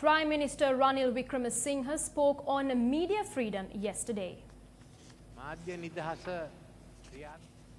Prime Minister Ranil Wickremesinghe spoke on media freedom yesterday.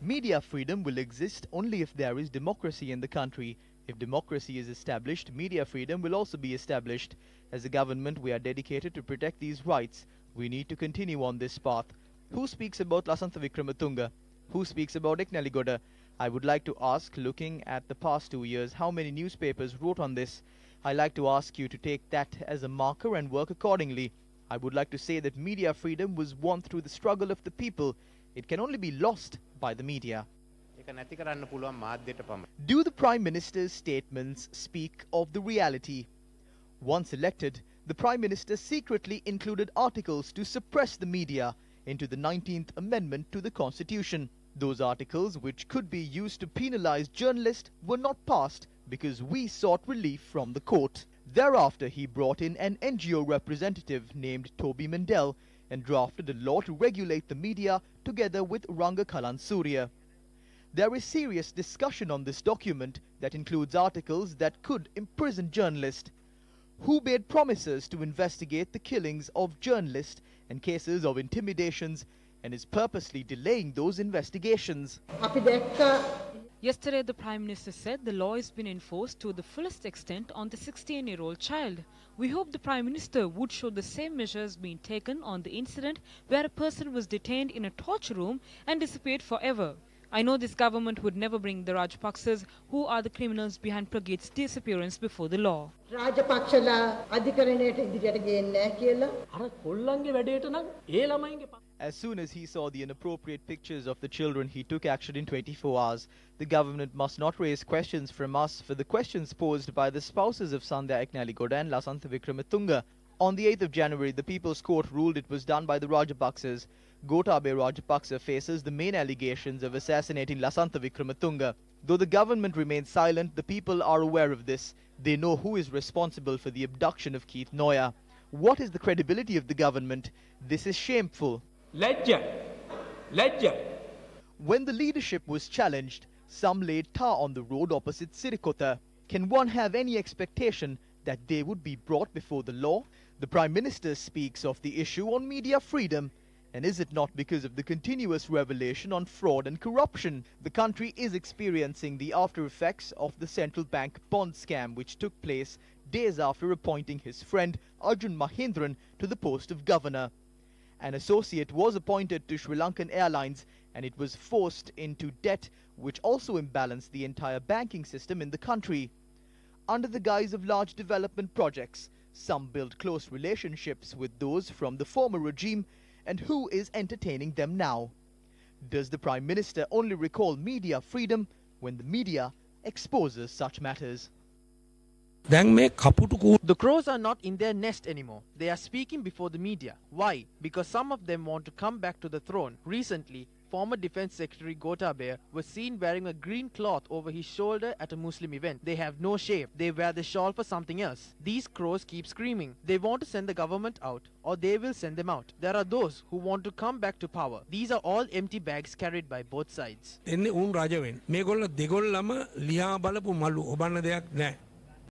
Media freedom will exist only if there is democracy in the country. If democracy is established, media freedom will also be established. As a government, we are dedicated to protect these rights. We need to continue on this path. Who speaks about Lasantha Wickrematunge? Who speaks about Ekneligoda? I would like to ask, looking at the past 2 years, how many newspapers wrote on this? I like to ask you to take that as a marker and work accordingly. I would like to say that media freedom was won through the struggle of the people. It can only be lost by the media. Do the Prime Minister's statements speak of the reality? Once elected, the Prime Minister secretly included articles to suppress the media into the 19th Amendment to the Constitution. Those articles, which could be used to penalize journalists, were not passed because we sought relief from the court. Thereafter, he brought in an NGO representative named Toby Mendel and drafted a law to regulate the media together with Ranga Kalan Surya. There is serious discussion on this document that includes articles that could imprison journalists. Who made promises to investigate the killings of journalists and cases of intimidations and is purposely delaying those investigations? Yesterday, the Prime Minister said the law has been enforced to the fullest extent on the 16-year-old child. We hope the Prime Minister would show the same measures being taken on the incident where a person was detained in a torture room and disappeared forever. I know this government would never bring the Rajapaksas, who are the criminals behind Pragit's disappearance, before the law. As soon as he saw the inappropriate pictures of the children, he took action in 24 hours. The government must not raise questions from us for the questions posed by the spouses of Sandhya Ekneligoda and Lasantha Wickrematunge. On the 8th of January, the People's Court ruled it was done by the Rajapaksas. Gotabaya Rajapaksa faces the main allegations of assassinating Lasantha Wickrematunge. Though the government remains silent, the people are aware of this. They know who is responsible for the abduction of Keith Noya. What is the credibility of the government? This is shameful. Ledger. When the leadership was challenged, some laid tar on the road opposite Sirikota. Can one have any expectation that they would be brought before the law? The Prime Minister speaks of the issue on media freedom. And is it not because of the continuous revelation on fraud and corruption? The country is experiencing the after effects of the central bank bond scam, which took place days after appointing his friend Arjun Mahindran to the post of governor. An associate was appointed to Sri Lankan Airlines and it was forced into debt, which also imbalanced the entire banking system in the country. Under the guise of large development projects, some build close relationships with those from the former regime, and who is entertaining them now? Does the Prime Minister only recall media freedom when the media exposes such matters? The crows are not in their nest anymore. They are speaking before the media. Why? Because some of them want to come back to the throne. Recently, former Defence Secretary Gotabaya was seen wearing a green cloth over his shoulder at a Muslim event. They have no shame. They wear the shawl for something else. These crows keep screaming. They want to send the government out, or they will send them out. There are those who want to come back to power. These are all empty bags carried by both sides.